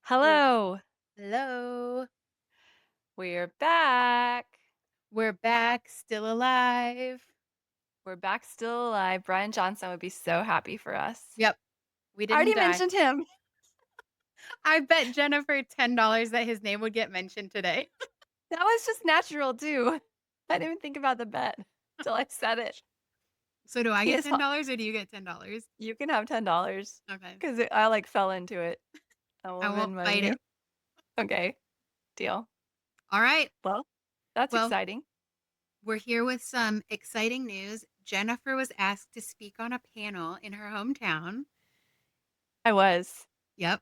We're Hello. Hello. We're back. We're back, still alive. We're back still alive. Brian Johnson would be so happy for us. Yep, we I didn't already die. mentioned him. I bet Jennifer $10 that his name would get mentioned today. That was just natural too. I didn't even think about the bet till I said it. So do I He get is $10 or do you get $10? you can have $10 Okay. because I like fell into it. I will I won't win money fight you. it. Okay, deal. All right. Well, that's Well, exciting. we're here with some exciting news. Jennifer was asked to speak on a panel in her hometown. I was. Yep.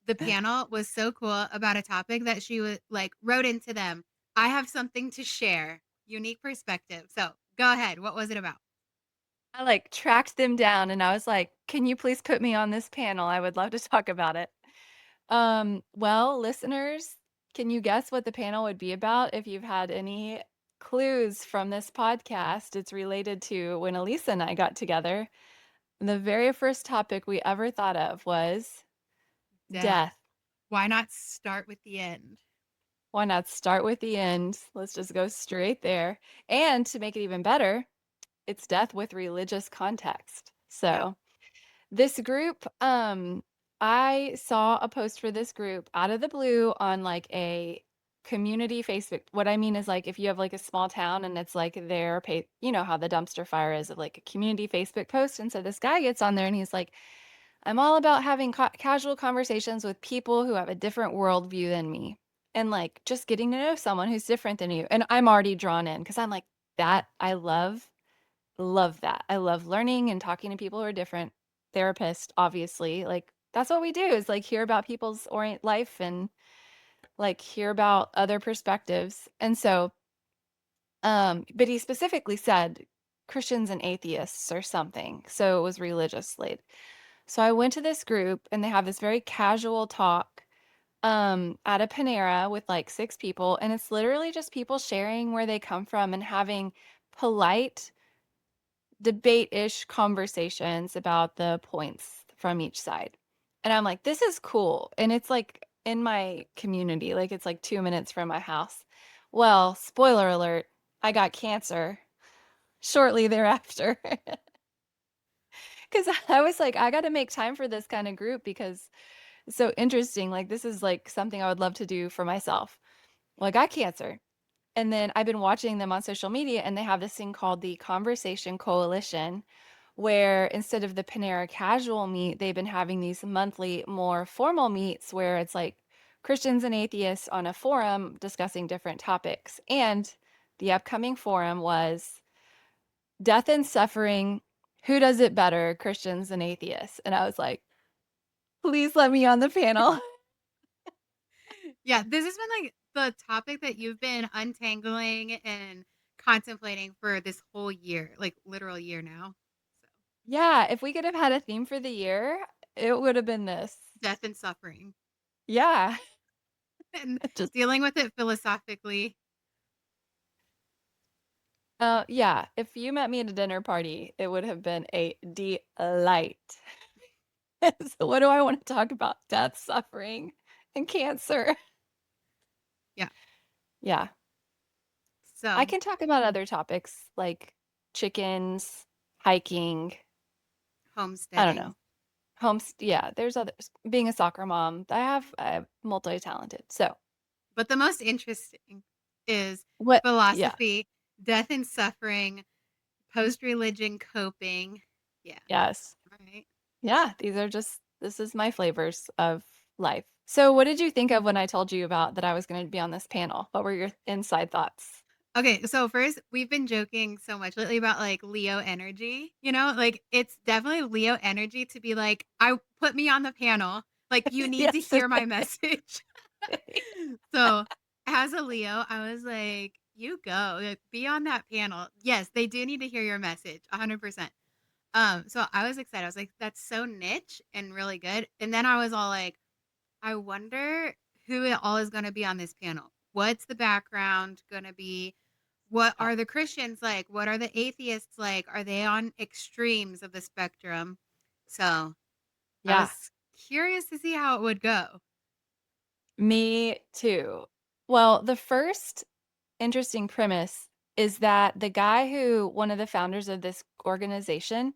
The panel was so cool about a topic that she was like wrote into them. I have something to share. Unique perspective. So go ahead. What was it about? I like tracked them down and I was like, "Can you please put me on this panel? I would love to talk about it." Well, listeners, can you guess what the panel would be about if you've had any clues from this podcast? It's related to when Aleesa and I got together. The very first topic we ever thought of was Death. death. Why not start with the end? Why not start with the end? Let's just go straight there. And to make it even better, it's death with religious context. Yep. So, this group, I saw a post for this group out of the blue on like a community Facebook. What I mean is like if you have like a small town and it's like their pay, you know how the dumpster fire is of like a community Facebook post. And so this guy gets on there and he's like, I'm all about having casual conversations with people who have a different worldview than me. And like just getting to know someone who's different than you. And I'm already drawn in because I'm like, that I love that. I love learning and talking to people who are different. Therapist, obviously. Like that's what we do is like hear about people's orient life and like hear about other perspectives. And so but he specifically said Christians and atheists or something. So it was religious slate. So I went to this group and they have this very casual talk at a Panera with like six people and it's literally just people sharing where they come from and having polite debate-ish conversations about the points from each side. And I'm like, this is cool. And it's like in my community, like it's like 2 minutes from my house. Well, spoiler alert, I got cancer shortly thereafter. Because I was like, I got to make time for this kind of group because it's so interesting. Like, this is like something I would love to do for myself. Well, I got cancer. And then I've been watching them on social media, and they have this thing called the Conversation Coalition, where instead of the Panera casual meet, they've been having these monthly, more formal meets where it's like Christians and atheists on a forum discussing different topics. And the upcoming forum was Death and Suffering. Who does it better, Christians and atheists? And I was like, please let me on the panel. Yeah, this has been like the topic that you've been untangling and contemplating for this whole year, like literal year now. So, Yeah, if we could have had a theme for the year, it would have been this. death and suffering Yeah. and Just dealing with it philosophically. yeah, if you met me at a dinner party, it would have been a delight. So what do I want to talk about? Death, suffering, and cancer. Yeah. Yeah. I So, can talk about other topics like chickens, hiking, I don't homesteading. know. Homes, yeah, there's others. Being a soccer mom, I'm multi-talented. So, But the most interesting is what yeah, philosophy, death and suffering, post religion coping. Yeah. yes. All right. Yeah, this is my flavors of life. So, what did you think of when I told you about that I was going to be on this panel? What were your inside thoughts? Okay, so first, we've been joking so much lately about like Leo energy, like it's definitely Leo energy to be like, I put me on the panel. Like, you need to Yes, it hear my message. is. So, as a Leo, I was like, you go, like, be on that panel. Yes, they do need to hear your message, 100%. So I was excited. I was like, that's so niche and really good. And then I was all like, I wonder who it all is going to be on this panel. What's the background going to be? What Yeah. are the Christians like? What are the atheists like? Are they on extremes of the spectrum? So I Yeah. was curious to see how it would go. Me too. Well, the first interesting premise is that the guy who, one of the founders of this organization,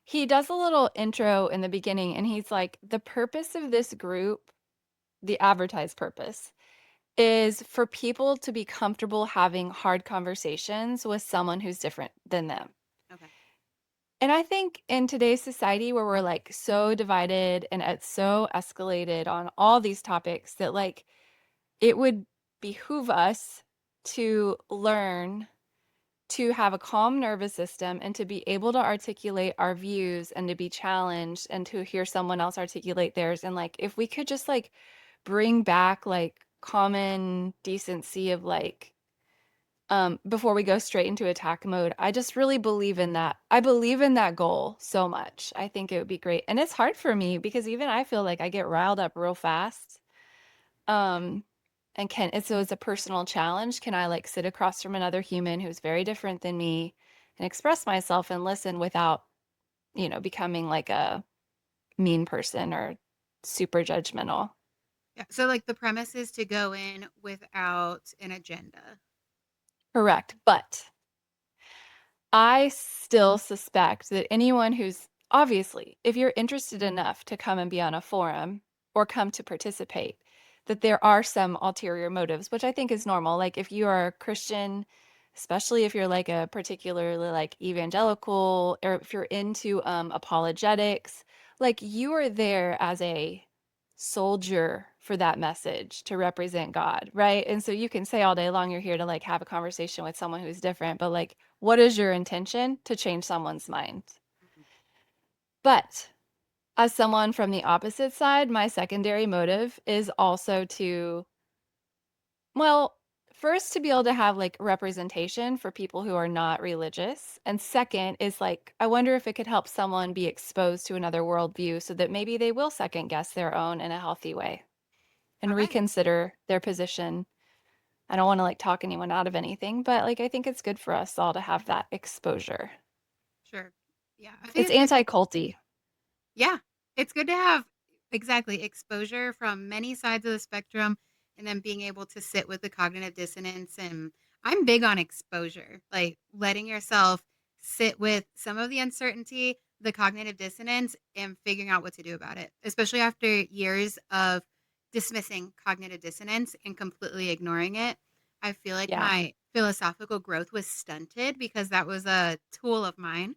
he does a little intro in the beginning and he's like, the purpose of this group, the advertised purpose, is for people to be comfortable having hard conversations with someone who's different than them. Okay. And I think in today's society where we're like so divided and it's so escalated on all these topics that like it would behoove us to learn to have a calm nervous system and to be able to articulate our views and to be challenged and to hear someone else articulate theirs. And like, if we could just like bring back like common decency of like, before we go straight into attack mode, I just really believe in that. I believe in that goal so much. I think it would be great. And it's hard for me because even I feel like I get riled up real fast. Um, and so it's a personal challenge. Can I like sit across from another human who's very different than me and express myself and listen without, becoming like a mean person or super judgmental? Yeah. So like the premise is to go in without an agenda. Correct. But I still suspect that anyone who's obviously, if you're interested enough to come and be on a forum or come to participate, that there are some ulterior motives, which I think is normal. Like if you are a Christian, especially if you're like a particularly like evangelical, or if you're into apologetics, like you are there as a soldier for that message to represent God, right? And so you can say all day long you're here to like have a conversation with someone who's different, but like what is your intention to change someone's mind? Mhm. But as someone from the opposite side, my secondary motive is also to, well, first to be able to have like representation for people who are not religious. And second is like, I wonder if it could help someone be exposed to another worldview so that maybe they will second guess their own in a healthy way and Okay. reconsider their position. I don't want to like talk anyone out of anything, but like I think it's good for us all to have that exposure. Sure. Yeah. I think It's it's good. anti-culty. Yeah. It's good to have exactly exposure from many sides of the spectrum and then being able to sit with the cognitive dissonance. And I'm big on exposure, like letting yourself sit with some of the uncertainty, the cognitive dissonance, and figuring out what to do about it, especially after years of dismissing cognitive dissonance and completely ignoring it. I feel like Yeah. my philosophical growth was stunted because that was a tool of mine.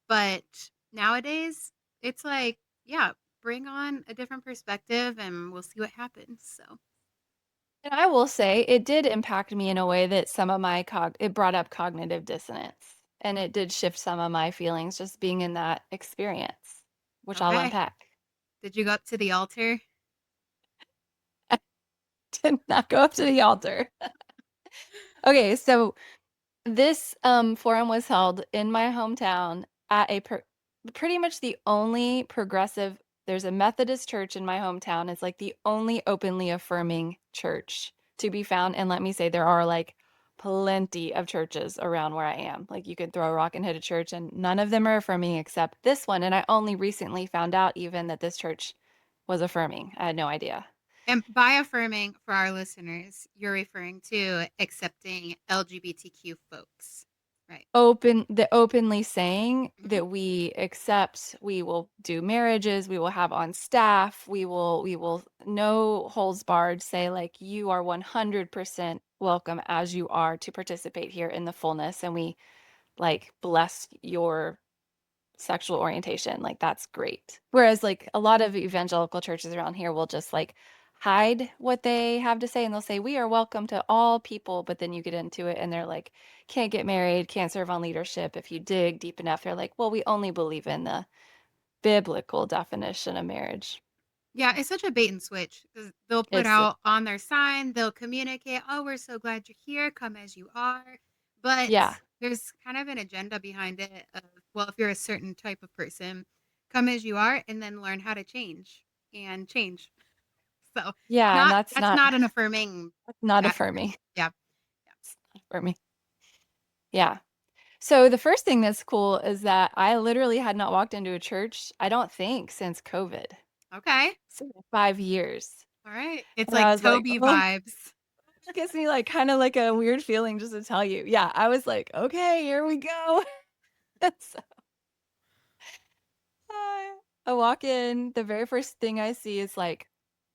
But nowadays, it's like, yeah, bring on a different perspective and we'll see what happens. So, And I will say it did impact me in a way that some of my it brought up cognitive dissonance and it did shift some of my feelings just being in that experience, which I'll okay. unpack. Did you go up to the altar? I did not go up to the altar. Okay, so this forum was held in my hometown at pretty much the only progressive. There's a Methodist church in my hometown. It's like the only openly affirming church to be found. And let me say, there are like plenty of churches around where I am. Like you could throw a rock and hit a church, and none of them are affirming except this one. And I only recently found out even that this church was affirming. I had no idea. And by affirming for our listeners, you're referring to accepting LGBTQ folks, right? The openly saying Mhm. that we accept, we will do marriages, we will have on staff, we will no holds barred say like you are 100% welcome as you are to participate here in the fullness, and we like bless your sexual orientation. Like that's great. Whereas like a lot of evangelical churches around here will just like hide what they have to say and they'll say we are welcome to all people, but then you get into it and they're like can't get married, can't serve on leadership. If you dig deep enough, they're like, well, we only believe in the biblical definition of marriage. Yeah, it's such a bait and switch because they'll put It's out on their sign, they'll communicate, "Oh, we're so glad you're here. Come as you are." But yeah. there's kind of an agenda behind it of, well, if you're a certain type of person, come as you are and then learn how to change and change. So Yeah, and that's not an affirming that's not attitude. affirming. Yeah. It's not affirming. Yeah. So the first thing that's cool is that I literally had not walked into a church, I don't think, since COVID. Okay. So 5 years. All right. It's And I like was like, Toby "Oh," vibes. it gives me, like, kinda like a weird feeling just to tell you. Yeah, I was like, "Okay, here we go." So, I walk in, the very first thing I see is, like,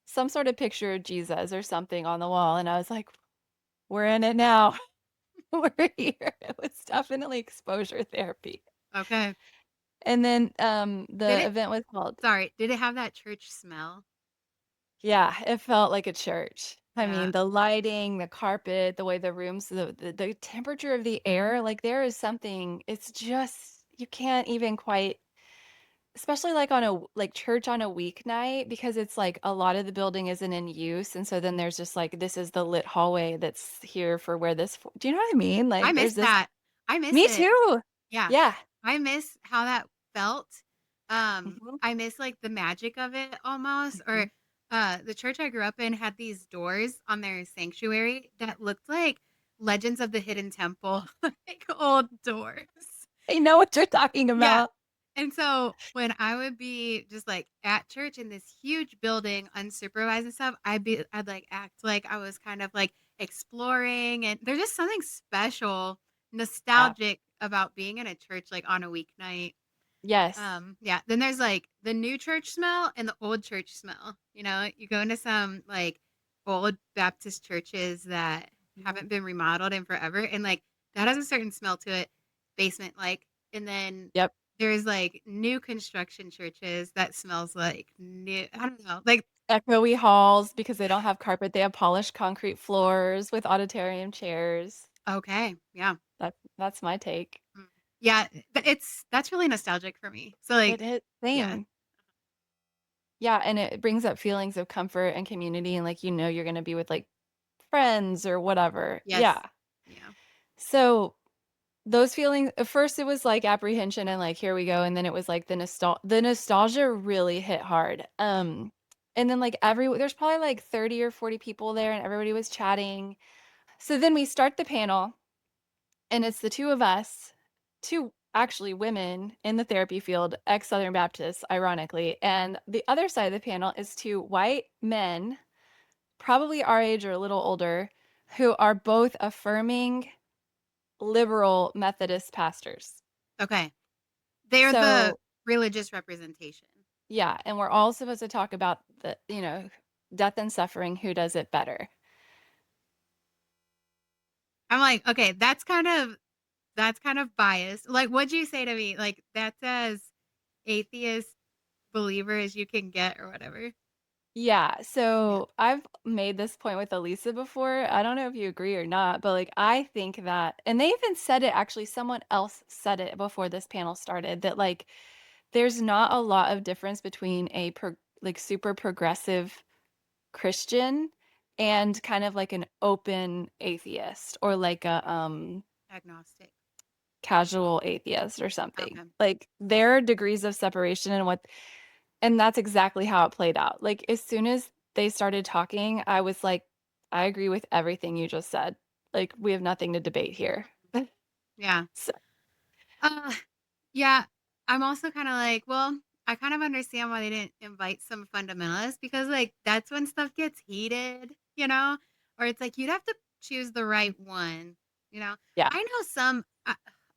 some sort of picture of Jesus or something on the wall, and I was like, "We're in it now. We're here." It was definitely exposure therapy. Okay. And then, Did the it event was called. sorry, did it have that church smell? Yeah, it felt like a church. I Yeah. mean, the lighting, the carpet, the way the rooms, the temperature of the air, like, there is something it's just you can't even quite especially, like, on a like, church on a weeknight because it's, like, a lot of the building isn't in use, and so then there's just, like, this is the lit hallway that's here for where this f do you know what I mean? I Like, miss there's this that. I miss Me it. too! Yeah. Yeah. I miss how that felt. Mhm, I miss, like, the magic of it almost, or, mhm. the church I grew up in had these doors on their sanctuary that looked like Legends of the Hidden Temple, like old doors. I know what you're talking Yeah. about. And so when I would be just like at church in this huge building, unsupervised and stuff, I'd like act like I was kind of like exploring, and there's just something special, Yeah. nostalgic about being in a church like on a weeknight. Yes. Yeah. Then there's like the new church smell and the old church smell. You know, you go into some like old Baptist churches that Mhm. haven't been remodeled in forever, and like that has a certain smell to it, basement like. And then Yep. there's like new construction churches that smells like new. I don't know. Like, Echoey halls because they don't have carpet, they have polished concrete floors with auditorium chairs. okay, yeah. That's my take. Mm. Yeah, that's really nostalgic for me. So like, It is yeah. same. Yeah, and it brings up feelings of comfort and community and, like, you're gonna be with, like, friends or whatever. Yeah. Yes. Yeah. So, those feelings at first it was, like, apprehension and, like, "Here we go," and then it was, like, the nostalgia really hit hard. And then, like, there's probably, like, 30 or 40 people there, and everybody was chatting. So then we start the panel, and it's the 2 of us, 2 actually women in the therapy field, ex-Southern Baptists, ironically, and the other side of the panel is 2 white men, probably our age or a little older, who are both affirming liberal Methodist pastors. Okay. They're the So, religious representation. yeah, and we're all supposed to talk about death and suffering, who does it better. I'm like, okay, that's kind of biased. Like, what'd you say to me? Like, that's as atheist believer as you can get or whatever. Yeah, Yeah. so I've made this point with Aleesa before. I don't know if you agree or not, but like I think that, and they even said it actually, someone else said it before this panel started that like there's not a lot of difference between like super progressive Christian and kind of like an open atheist or like a Agnostic. casual atheist or something. Okay. Like there are degrees of separation and that's exactly how it played out. Like, as soon as they started talking, I was like, "I agree with everything you just said. Like, we have nothing to debate here." Yeah. So Uh, yeah. I'm also kind of like, well, I kind of understand why they didn't invite some fundamentalists, because like that's when stuff gets heated, you know? Or it's like you'd have to choose the right one, you know? yeah. I know some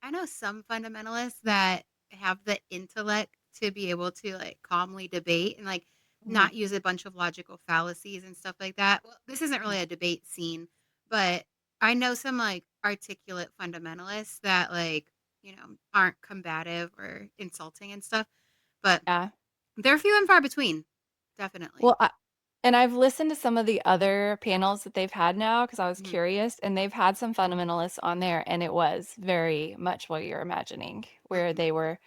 I know some fundamentalists that have the intellect to be able to like calmly debate and like Mhm. not use a bunch of logical fallacies and stuff like that. Well, this isn't really a debate scene, but I know some like articulate fundamentalists that like, aren't combative or insulting and stuff, but Yeah. they're few and far between. Definitely. Well, and I've listened to some of the other panels that they've had now because I was Mhm. curious, and they've had some fundamentalists on there, and it was very much what you're imagining, where Mhm. they were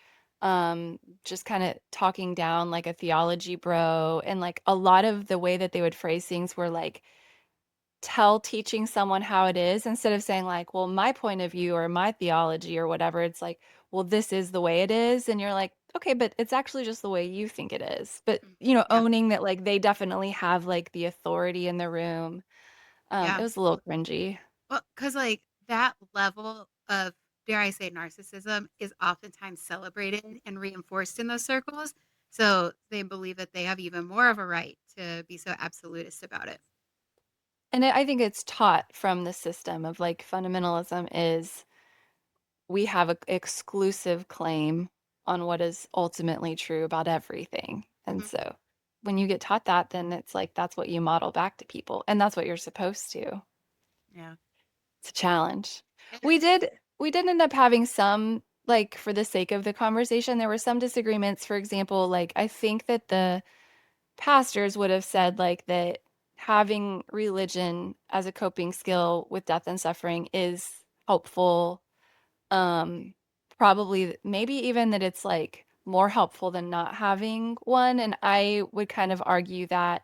just kind of talking down like a theology bro, and like a lot of the way that they would phrase things were like teaching someone how it is instead of saying like, "Well, my point of view or my theology or whatever." It's like, "Well, this is the way it is." And you're like, "Okay, but it's actually just the way you think it is." But, Mm. Yeah. owning that like they definitely have like the authority in the room. It Yeah. was a little cringy. Well, because like that level of, dare I say, narcissism is oftentimes celebrated and reinforced in those circles. So they believe that they have even more of a right to be so absolutist about it. And I think it's taught from the system of like fundamentalism is we have an exclusive claim on what is ultimately true about everything. And Mhm. so when you get taught that, then it's like that's what you model back to people, and that's what you're supposed to. Yeah. It's a challenge. It We is. did we did end up having some, like, for the sake of the conversation, there were some disagreements. For example, like, I think that the pastors would have said, like, that having religion as a coping skill with death and suffering is helpful. Um, Probably maybe even that it's, like, more helpful than not having one, and I would kind of argue that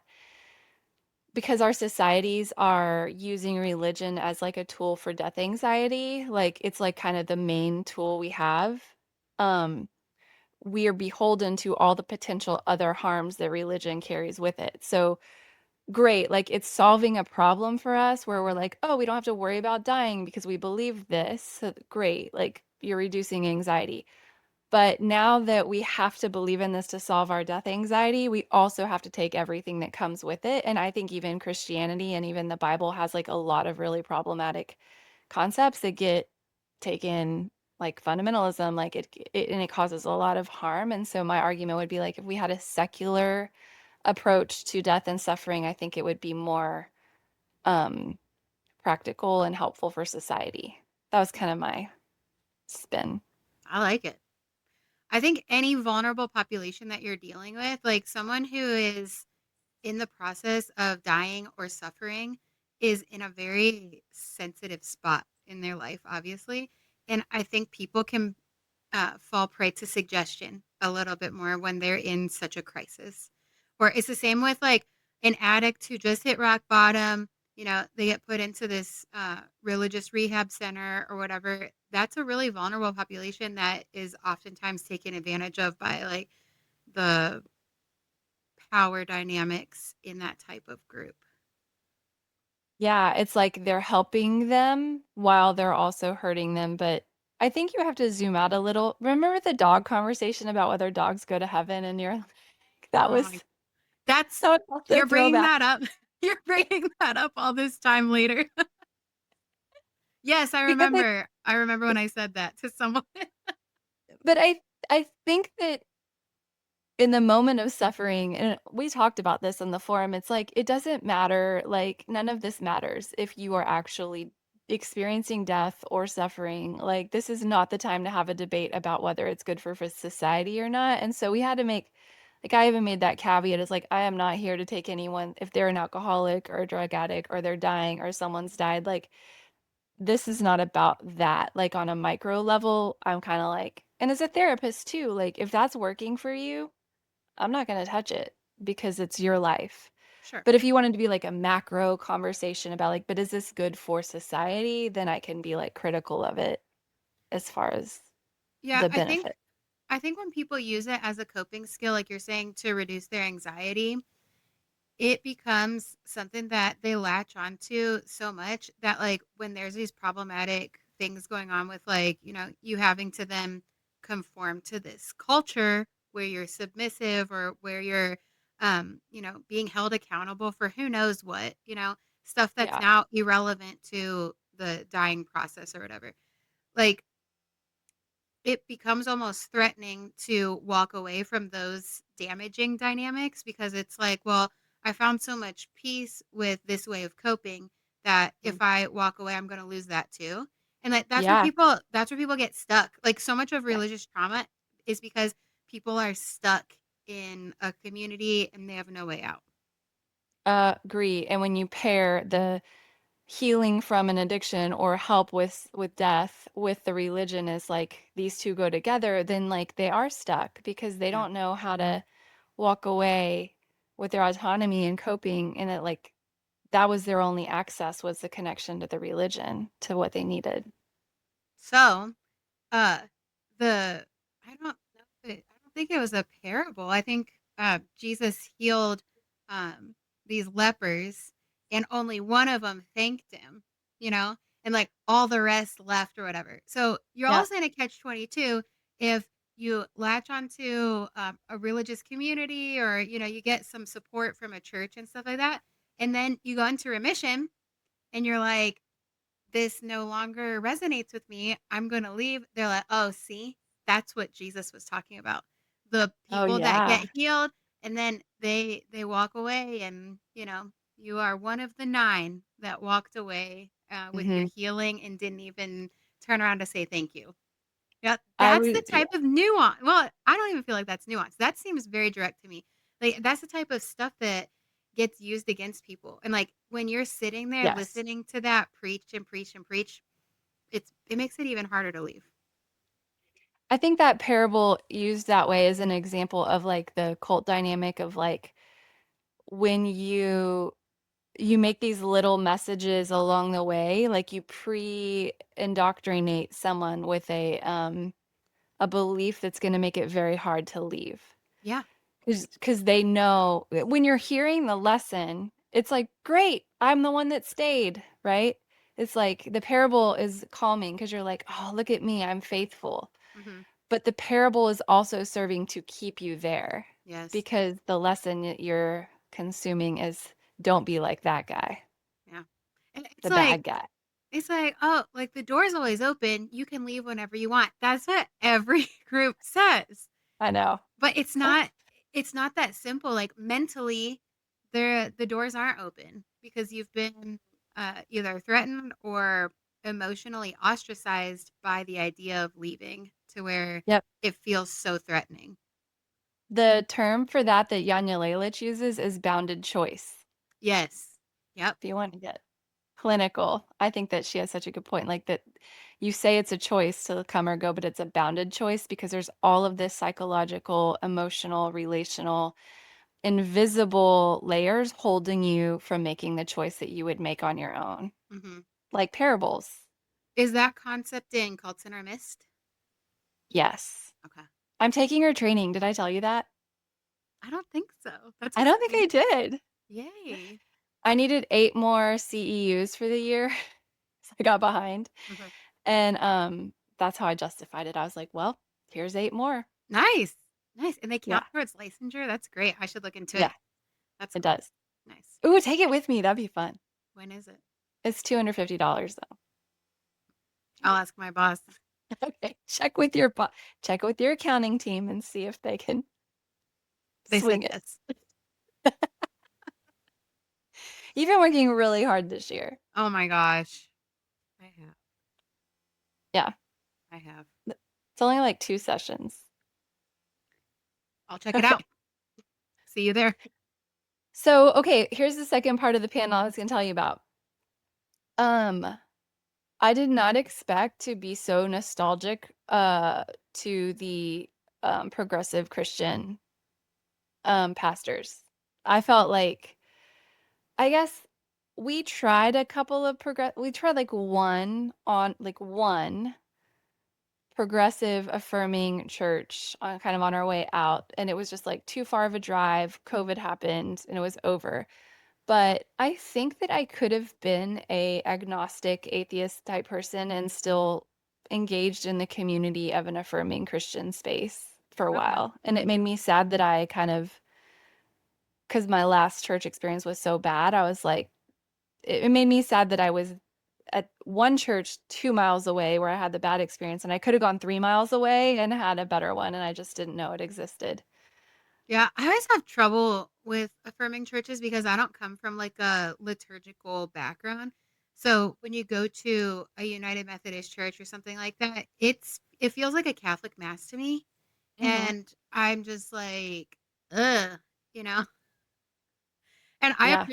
because our societies are using religion as like a tool for death anxiety, like it's like kind of the main tool we have. Um, we are beholden to all the potential other harms that religion carries with it. So great, like it's solving a problem for us where we're like, oh, we don't have to worry about dying because we believe this. So great, like you're reducing anxiety. But now that we have to believe in this to solve our death anxiety, we also have to take everything that comes with it. And I think even Christianity and even the Bible has like a lot of really problematic concepts that get taken, like fundamentalism, like and it causes a lot of harm. And so my argument would be like if we had a secular approach to death and suffering, I think it would be more um practical and helpful for society. That was kind of my spin. I like it. I think any vulnerable population that you're dealing with, like someone who is in the process of dying or suffering, is in a very sensitive spot in their life, obviously. And I think people can fall prey to suggestion a little bit more when they're in such a crisis. Or it's the same with like an addict who just hit rock bottom. You know, they get put into this religious rehab center or whatever. That's a really vulnerable population that is oftentimes taken advantage of by like the power dynamics in that type of group. Yeah, it's like they're helping them while they're also hurting them. But I think you have to zoom out a little. Remember the dog conversation about whether dogs go to heaven? And you're like, that Oh was my, that's that was also a you're bringing throwback. that up. You're bringing that up all this time later. Yes, I Because I, remember. I remember when I said that to someone. but I think that in the moment of suffering, and we talked about this in the forum, it's like it doesn't matter, like none of this matters if you are actually experiencing death or suffering. Like this is not the time to have a debate about whether it's good for society or not. And so we had to make like I even made that caveat. It's like I am not here to take anyone if they're an alcoholic or a drug addict or they're dying or someone's died. Like this is not about that. Like on a micro level, I'm kind of like, and as a therapist too, like if that's working for you, I'm not going to touch it because it's your life. Sure. But if you wanted to be like a macro conversation about like, but is this good for society? Then I can be like critical of it as far as Yeah, the I think benefit. I think when people use it as a coping skill, like you're saying, to reduce their anxiety, it becomes something that they latch onto so much that like when there's these problematic things going on with like, you know, you having to then conform to this culture where you're submissive or where you're you know, being held accountable for who knows what, you know, stuff that's Yeah. now irrelevant to the dying process or whatever. Like it becomes almost threatening to walk away from those damaging dynamics because it's like, well, I found so much peace with this way of coping that if Mm. I walk away, I'm going to lose that too. And like Yeah. that's where people get stuck. Like so much of Yeah. religious trauma is because people are stuck in a community and they have no way out. Agree. And when you pair the healing from an addiction or help with death with the religion is like these two go together, then like they are stuck because they Yeah. don't know how to walk away with their autonomy and coping and it like that was their only access was the connection to the religion to what they needed. So Uh, the I don't know I don't think it was a parable. I think, Jesus healed, these lepers, and only one of them thanked him, you know, and, like, all the rest left or whatever. So, you're Yeah. also in a catch-22 if you latch onto a religious community, or you get some support from a church and stuff like that, and then you go into remission and you're like, this no longer resonates with me. I'm going to leave. They're like, oh, see, that's what Jesus was talking about. The Oh, people that yeah. get healed, and then they walk away, and you are one of the nine that walked away with your Mhm. healing and didn't even turn around to say thank you. Yeah, I that's the would yeah. type of nuance. Well, I don't even feel like that's nuance. That seems very direct to me. Like, that's the type of stuff that gets used against people. And like when you're sitting there Yes. listening to that preach and preach and preach, it makes it even harder to leave. I think that parable used that way is an example of, like, the cult dynamic of, like, when you make these little messages along the way, like, you pre-indoctrinate someone with a belief that's gonna make it very hard to leave. Yeah. Because they know when you're hearing the lesson, it's like, "Great, I'm the one that stayed," right? It's like the parable is calming because 'cause you're like, "Oh, look at me, I'm faithful." Hmm. But the parable is also serving to keep you there Yes. because the lesson that you're consuming is don't be like that guy, Yeah. And the bad guy. it's like, oh, like the door's always open. You can leave whenever you want. That's what every group says. I know. But it's not that simple. Like mentally, the doors aren't open because you've been either threatened or emotionally ostracized by the idea of leaving, to where Yep. it feels so threatening. The term for that that Janja Lalich uses is bounded choice. Yes. Yep. If you want to get clinical, I think that she has such a good point, like, that you say it's a choice to come or go, but it's a bounded choice because there's all of this psychological, emotional, relational, invisible layers holding you from making the choice that you would make on your own, Hmm. like parables. Is that concept in Called Center Mist? Yes. Okay. I'm taking her training, did I tell you that? I don't think so. That's I don't think I exciting. did. Yay. I needed 8 more CEUs for the year, so I got behind, Mhm. and, that's how I justified it. I was like, "Well, here's 8 more." Nice. Nice. And they Yeah, count towards licensure? That's great. I should look into yeah, it. That's it cool. does. Nice. Ooh, take it with me, that'd be fun. When is it? It's $250 though. I'll ask my boss. Okay, check with your accounting team and see if they can They said swing it. yes. You've been working really hard this year. Oh my gosh. I have. Yeah, I have. it's only like 2 sessions. I'll check it out. Okay. See you there. So, okay, here's the second part of the panel I was gonna tell you about. Um, I did not expect to be so nostalgic, to the, progressive Christian, pastors. I felt like I guess we tried, like, one progressive affirming church on kind of on our way out, and it was just, like, too far of a drive, COVID happened, and it was over. But I think that I could have been a agnostic, atheist type person and still engaged in the community of an affirming Christian space for a Okay. while, and it made me sad that I kind of, because my last church experience was so bad, I was like it made me sad that I was at one church 2 miles away where I had the bad experience, and I could have gone 3 miles away and had a better one, and I just didn't know it existed. Yeah, I always have trouble with affirming churches because I don't come from like a liturgical background. So when you go to a United Methodist church or something like that, it feels like a Catholic mass to me. Mhm. And I'm just like, ugh, you know. And Yeah.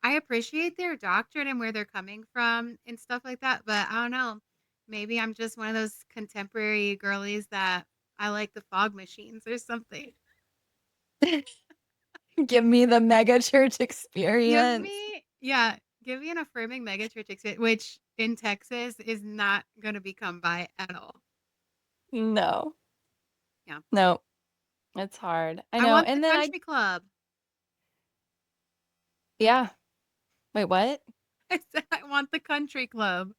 I appreciate their doctrine and where they're coming from and stuff like that, but I don't know. Maybe I'm just one of those contemporary girlies that I like the fog machines or something. Give me the mega church Give experience. me yeah, give me an affirming megachurch experience, which in Texas is not gonna be come by at all. No. Yeah. No. It's hard. I I know, want the and then I country club. yeah. Wait, what? I said I want the country club.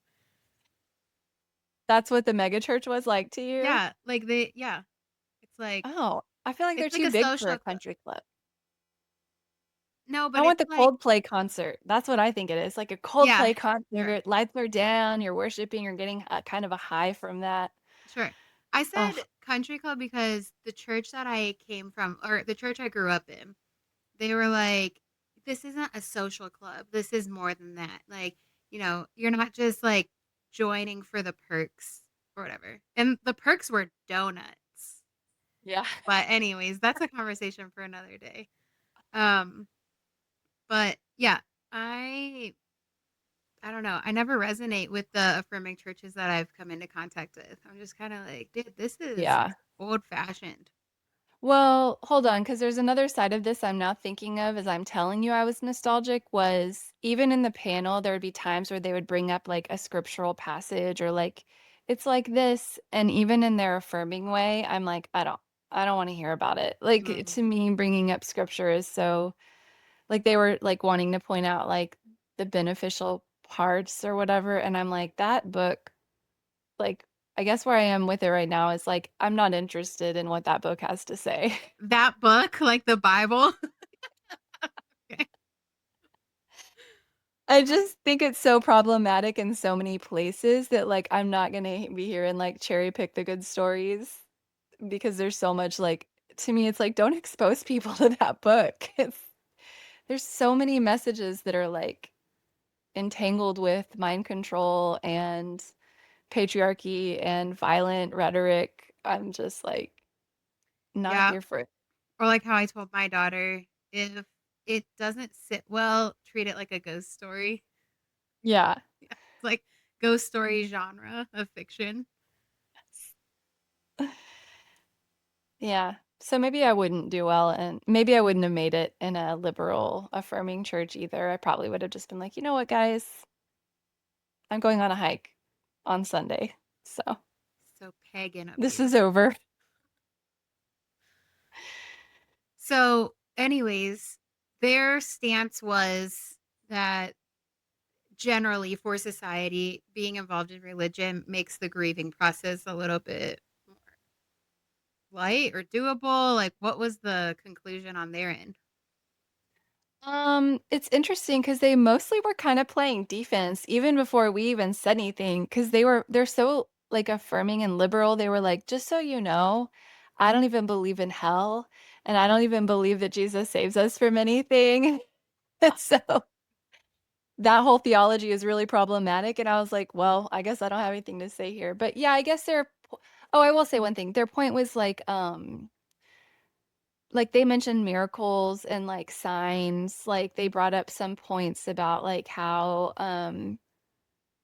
That's what the mega church was like to you? Yeah, like they yeah. Oh, I feel like they're It's like too a big for a social club. country club. No, I but want it's the like Coldplay concert. That's what I think it is, like a yeah, Coldplay sure. concert, lights are down, you're worshiping, you're getting a kind of a high from that. Sure. I Oh, said country club because the church that I came from, or the church I grew up in, they were like, this isn't a social club. This is more than that. Like, you're not just like joining for the perks or whatever. And the perks were donuts. yeah. But anyways, that's a conversation for another day. Um, but yeah, I I don't know. I never resonate with the affirming churches that I've come into contact with. I'm just kind of like, dude, this is Yeah. old fashioned. Well, hold on, because there's another side of this I'm now thinking of as I'm telling you I was nostalgic was even in the panel, there would be times where they would bring up like a scriptural passage or like it's like this, and even in their affirming way, I'm like, I don't want to hear about it. Like Mm. to me, bringing up scripture is so like they were like wanting to point out like the beneficial parts or whatever, and I'm like, that book, like I guess where I am with it right now is like I'm not interested in what that book has to say. That book, like the Bible. Okay. I just think it's so problematic in so many places that like I'm not gonna be here and like cherry pick the good stories because there's so much like to me it's like don't expose people to that book. It's there's so many messages that are like entangled with mind control and patriarchy and violent rhetoric. I'm just like not Yeah. here for it. Or like how I told my daughter, if it doesn't sit well, treat it like a ghost story. Yeah. Yeah. It's like ghost story genre of fiction. Yeah. So maybe I wouldn't do well and maybe I wouldn't have made it in a liberal affirming church either. I probably would have just been like, you know what, guys? I'm going on a hike on Sunday. So So pagan of this you. is over. So, anyways, their stance was that generally for society, being involved in religion makes the grieving process a little bit more light or doable. Like, what was the conclusion on their end? It's interesting because they mostly were kind of playing defense even before we even said anything because they're so like affirming and liberal. They were like, just so you know, I don't even believe in hell and I don't even believe that Jesus saves us from anything. So that whole theology is really problematic. And I was like, well, I guess I don't have anything to say here. But yeah, I guess oh, I will say one thing. Their point was like they mentioned miracles and like signs. Like they brought up some points about like how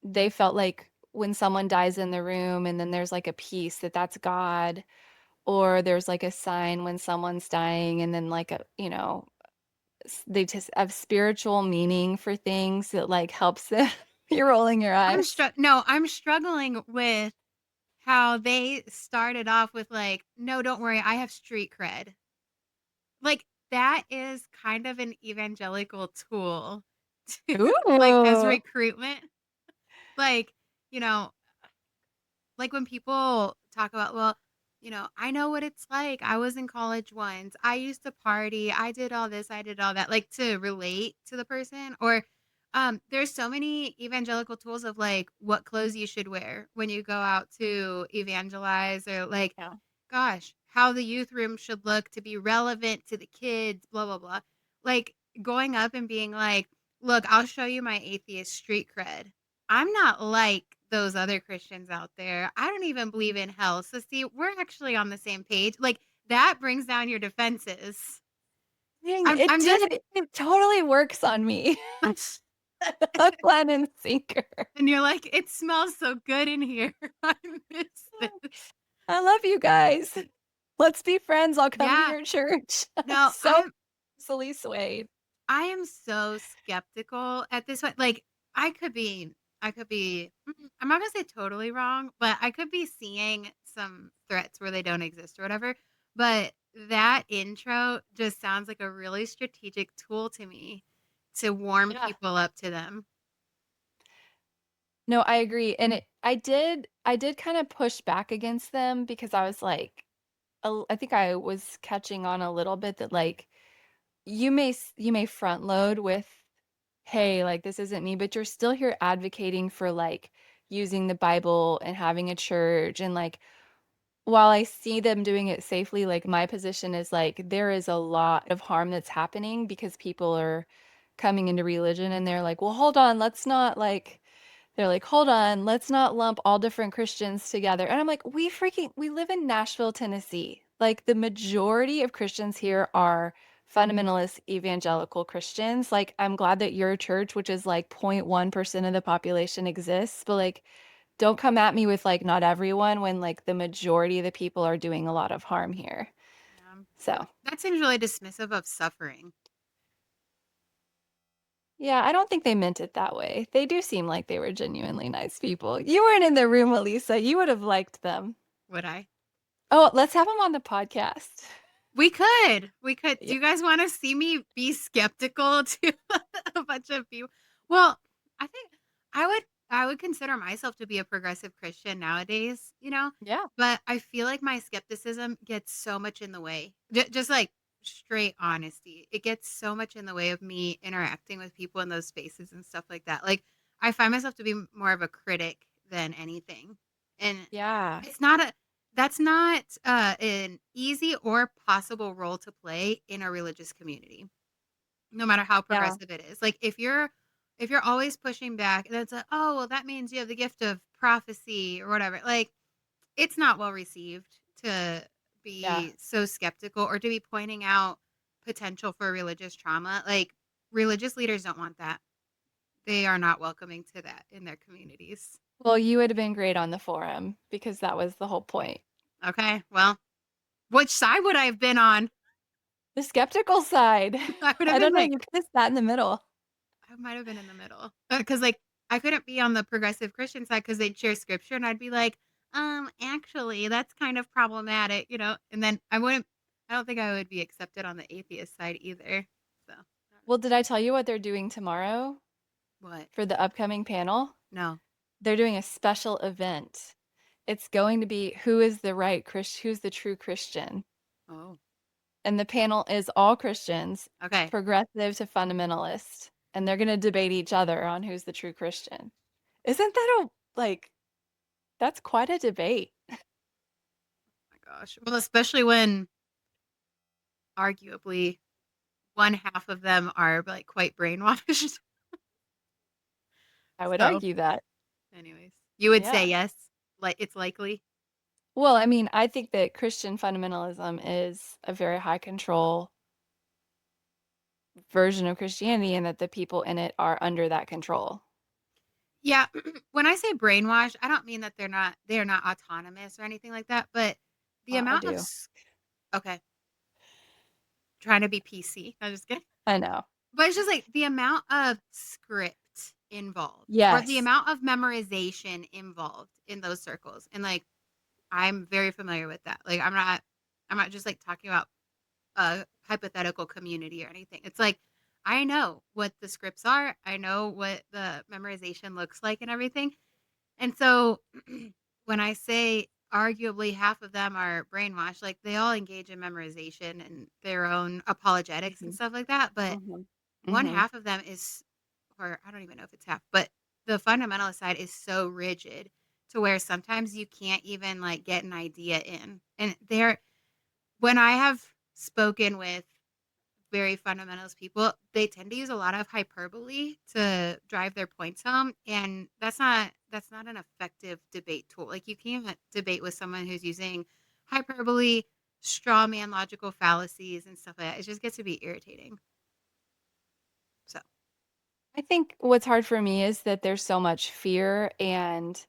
they felt like when someone dies in the room and then there's like a peace that that's God, or there's like a sign when someone's dying and then like a, they just have spiritual meaning for things that like helps them. You're rolling your eyes. I'm struggling with how they started off with like, no, don't worry, I have street cred. Like that is kind of an evangelical tool to like as Ooh. recruitment. Like, you know, like when people talk about, well, I know what it's like. I was in college once. I used to party. I did all this. I did all that. Like to relate to the person. Or there's so many evangelical tools of like what clothes you should wear when you go out to evangelize, or like, Yeah. gosh, how the youth room should look to be relevant to the kids, blah, blah, blah. Like going up and being like, look, I'll show you my atheist street cred. I'm not like those other Christians out there. I don't even believe in hell. So see, we're actually on the same page. Like that brings down your defenses. Dang, it I'm just did. It totally works on me. Hook, line, and sinker. and you're like, it smells so good in here. I miss this. I love you guys. Let's be friends. I'll come to Yeah. your church. I'm No, so easily swayed. I am so skeptical at this point. Like I could be I'm not gonna say totally wrong, but I could be seeing some threats where they don't exist or whatever. But that intro just sounds like a really strategic tool to me to warm Yeah. people up to them. No, I agree. And I did kind of push back against them because I was like, I think I was catching on a little bit that like you may front load with, hey, like this isn't me, but you're still here advocating for like using the Bible and having a church and like while I see them doing it safely, like my position is like there is a lot of harm that's happening because people are coming into religion and they're like, well, hold on, let's not like they're like, hold on, let's not lump all different Christians together. And I'm like, we live in Nashville, Tennessee. Like the majority of Christians here are fundamentalist evangelical Christians. Like I'm glad that your church, which is like 0.1% of the population exists, but like don't come at me with like not everyone when like the majority of the people are doing a lot of harm here. Yeah. So, That seems really dismissive of suffering. yeah, I don't think they meant it that way. They do seem like they were genuinely nice people. You weren't in the room, Aleesa. You would have liked them. Would I? Oh, let's have them on the podcast. We could. We could. Yeah. Do you guys want to see me be skeptical to a bunch of people? Well, I think I would consider myself to be a progressive Christian nowadays, Yeah. but I feel like my skepticism gets so much in the way. Just like straight honesty. It gets so much in the way of me interacting with people in those spaces and stuff like that. Like I find myself to be more of a critic than anything. And Yeah. it's not a that's not, an easy or possible role to play in a religious community, no matter how Yeah. progressive it is. Like, if you're always pushing back, and it's like, "Oh, well, that means you have the gift of prophecy," or whatever. Like, it's not well received to Yeah. be so skeptical or to be pointing out potential for religious trauma. Like, religious leaders don't want that. They are not welcoming to that in their communities. Well, you would have been great on the forum because that was the whole point. Okay, well, which side would I have been on? The skeptical side. I would have I been don't know, like you could have sat in the middle. I might have been in the middle. Because like, I couldn't be on the progressive Christian side because 'cause they'd share scripture, and I'd be like, actually, that's kind of problematic," and then I don't think I would be accepted on the atheist side either. So, I don't know. Well, did I tell you what they're doing tomorrow What? for the upcoming panel? No. They're doing a special event. It's going to be who is the right Christ, who's the true Christian. Oh, And the panel is all Christians, okay. progressive to fundamentalist, and they're going to debate each other on who's the true Christian. Isn't that a like that's quite a debate? My gosh. Well, especially when arguably one half of them are, like, quite brainwashed. I would So, argue that. anyways, you would say Yeah. yes? Like, it's likely? Well, I mean, I think that Christian fundamentalism is a very high control version of Christianity and that the people in it are under that control. Yeah, when I say brainwashed, I don't mean that they're not autonomous or anything like that, but the Well, I amount of do. s okay, trying to be PC. I'm just kidding. I know. But it's just, like, the amount of script involved or the Yes. amount of memorization involved in those circles, and, like, I'm very familiar with that. Like, I'm not just, like, talking about a hypothetical community or anything. It's like, I know what the scripts are, I know what the memorization looks like and everything. And so when I say arguably half of them are brainwashed, like they all engage in memorization and their own apologetics and Mhm. stuff like that. But Mhm. one Mhm. half of them is, or I don't even know if it's half, but the fundamentalist side is so rigid to where sometimes you can't even like get an idea in. And when I have spoken with very fundamentalist people, they tend to use a lot of hyperbole to drive their points home, and that's not an effective debate tool. Like you can't debate with someone who's using hyperbole, straw man logical fallacies and stuff like that. It just gets to be irritating. So, I think what's hard for me is that there's so much fear and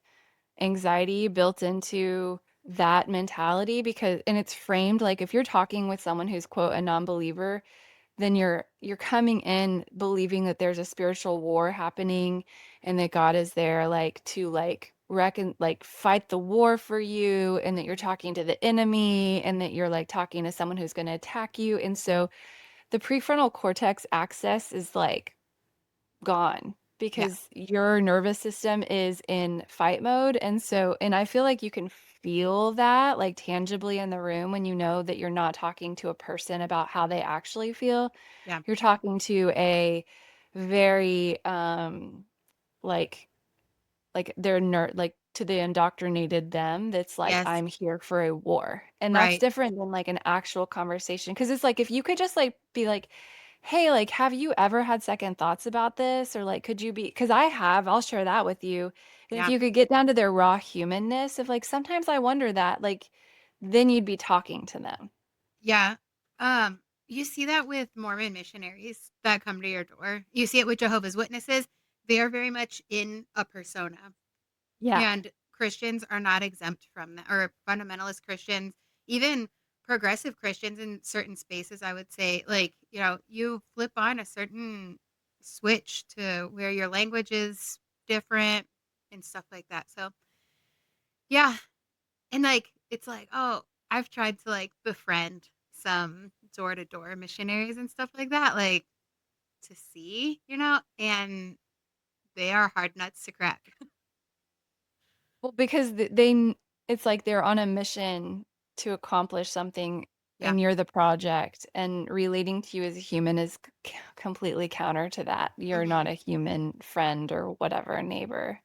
anxiety built into that mentality because and it's framed like if you're talking with someone who's quote a non-believer, then you're coming in believing that there's a spiritual war happening and that God is there like to like reckon like fight the war for you and that you're mhm, talking to the enemy and that you're like talking to someone who's going to attack you. And so the prefrontal cortex access is like gone yeah. because your nervous system is in fight mode. And so, and I feel like you can feel that, like, tangibly in the room when you know that you're not talking to a person about how they actually feel. Yeah. You're talking to a very, like they're like, to the indoctrinated them, that's like, Yes. "I'm here for a war," and that's Right. different than, like, an actual conversation. Because it's like, if you could just, like, be like, "Hey, like, have you ever had second thoughts about this?" Or, like, "Could you be?" Because I have, I'll share that with you, and if Yeah. you could get down to their raw humanness of, like, "Sometimes I wonder that," like, then you'd be talking to them. Yeah. Um, you see that with Mormon missionaries that come to your door. You see it with Jehovah's Witnesses. They are very much in a persona. Yeah. And Christians are not exempt from that, or fundamentalist Christians, even progressive Christians in certain spaces, I would say, like, you flip on a certain switch to where your language is different and stuff like that. So, yeah. And like, it's like, oh, I've tried to like befriend some door to door missionaries and stuff like that, like to see, and they are hard nuts to crack. Well, because th they kn it's like they're on a mission to accomplish something, Yeah. and you're the project, and relating to you as a human is c completely counter to that. You're Hmm. not a human friend or whatever, neighbor.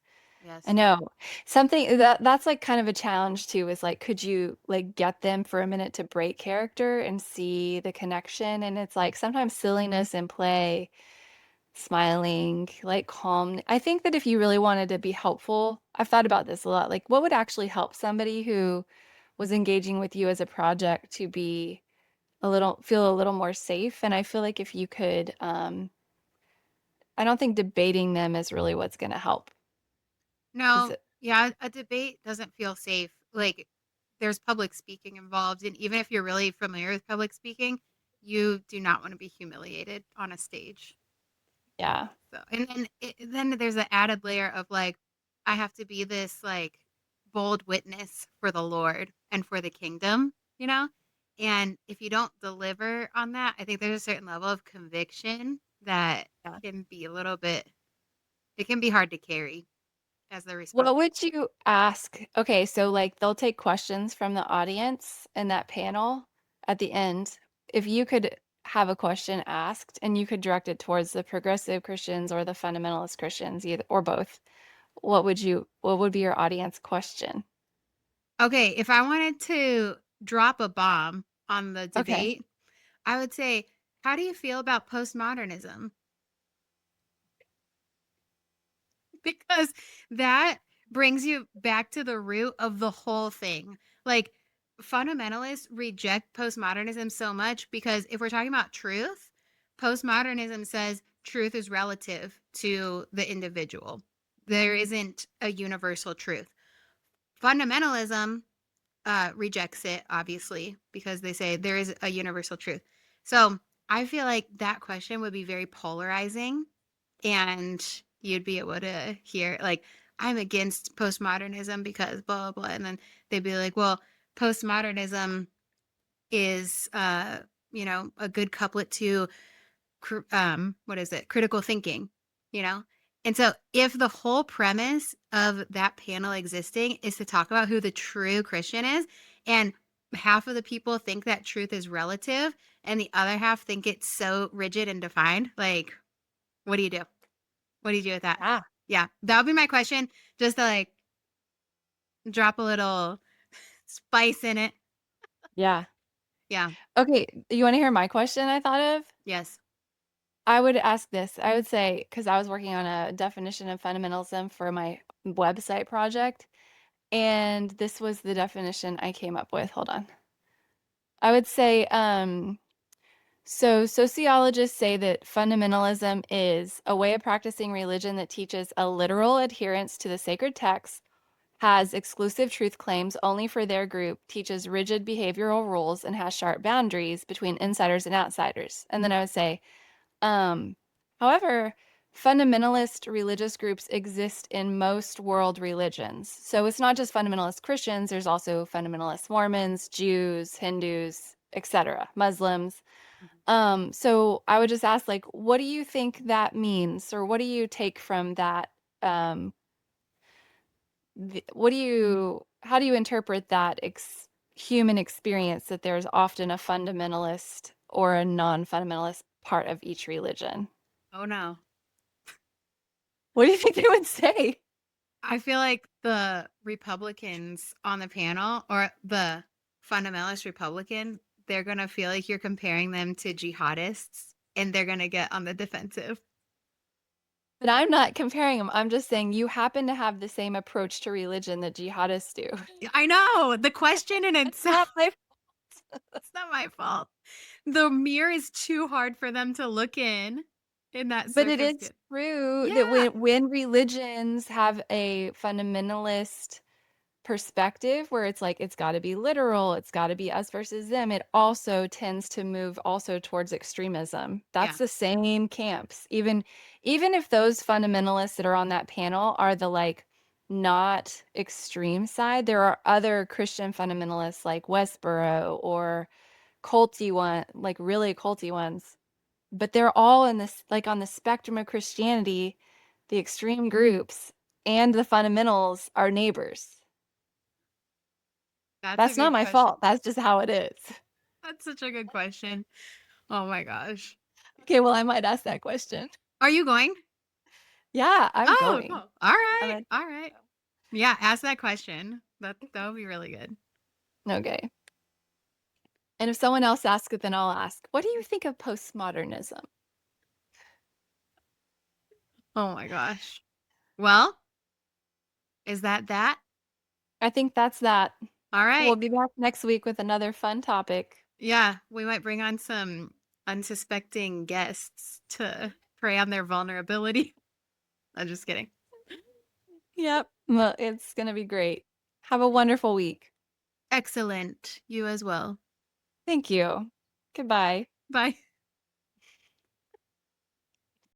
I Yes. know. Something that's, like, kind of a challenge too is, like, could you, like, get them for a minute to break character and see the connection? And it's like, sometimes silliness and play, smiling, like, calm. I think that if you really wanted to be helpful, I've thought about this a lot, like, what would actually help somebody who was engaging with you as a project to be feel a little more safe? And I feel like if you could, I don't think debating them is really what's gonna help. Is No, it? yeah, a debate doesn't feel safe. Like, there's public speaking involved, and even if you're really familiar with public speaking, you do not want to be humiliated on a stage. Yeah. So, and then there's an added layer of like, I have to be this like bold witness for the Lord and for the kingdom, you know? And if you don't deliver on that, I think there's a certain level of conviction that Yeah. can be a little bit, it can be hard to carry as the response. What would you ask? Okay, so, like, they'll take questions from the audience in that panel at the end. If you could have a question asked and you could direct it towards the progressive Christians or the fundamentalist Christians, either or both, what would be your audience question? Okay, if I wanted to drop a bomb on the Okay. debate, I would say, how do you feel about postmodernism? Because that brings you back to the root of the whole thing. Like, fundamentalists reject postmodernism so much because if we're talking about truth, postmodernism says truth is relative to the individual. There isn't a universal truth. Fundamentalism rejects it, obviously, because they say there is a universal truth. So I feel like that question would be very polarizing, and you'd be able to hear, like, I'm against postmodernism because blah, blah, blah. And then they'd be like, well, postmodernism is, a good couplet to what is it? Critical thinking, you know? And so if the whole premise of that panel existing is to talk about who the true Christian is, and half of the people think that truth is relative and the other half think it's so rigid and defined, like, what do you do? What do you do with that? Ah, Yeah, that would be my question, just to like drop a little spice in it. yeah. Yeah. Okay, you wanna hear my question I thought of? Yes. I would ask this. I would say, because I was working on a definition of fundamentalism for my website project, and this was the definition I came up with. Hold on. I would say, so sociologists say that fundamentalism is a way of practicing religion that teaches a literal adherence to the sacred text, has exclusive truth claims only for their group, teaches rigid behavioral rules, and has sharp boundaries between insiders and outsiders. And then I would say, um, however, fundamentalist religious groups exist in most world religions. So it's not just fundamentalist Christians, there's also fundamentalist Mormons, Jews, Hindus, etc., Muslims. Mhm. So I would just ask, like, what do you think that means, or what do you take from that, um, what do you how do you interpret that human experience that there's often a fundamentalist or a non-fundamentalist part of each religion? Oh no. What do you think they would say? I feel like the Republicans on the panel or the fundamentalist Republican, they're going to feel like you're comparing them to jihadists and they're going to get on the defensive. But I'm not comparing them. I'm just saying you happen to have the same approach to religion that jihadists do. I know. The question in That's not itself, my it's not my fault. The mirror is too hard for them to look in that But it is circumstance. true that Yeah. when religions have a fundamentalist perspective where it's like it's got to be literal, it's got to be us versus them, it also tends to move also towards extremism. Yeah. That's the same camps. Even if those fundamentalists that are on that panel are the like not extreme side, there are other Christian fundamentalists like Westboro or culty one, like really culty ones, but they're all in this like on the spectrum of Christianity, the extreme groups and the fundamentals are neighbors. That's a That's not good my question. fault. That's just how it is. That's such a good question. Oh my gosh. Okay, well, I might ask that question. Are you going? Yeah, I'm Oh, going. cool. All I'm right. a, All right. Yeah, ask that question. That would be really good. okay. And if someone else asks it, then I'll ask, what do you think of postmodernism? Oh my gosh. Well, is that that? I think that's that. All We'll right. be back next week with another fun topic. Yeah, we might bring on some unsuspecting guests to prey on their vulnerability. I'm just kidding. Yep. Well, it's going to be great. Have a wonderful week. Excellent. You as well. Thank you. Goodbye. Bye.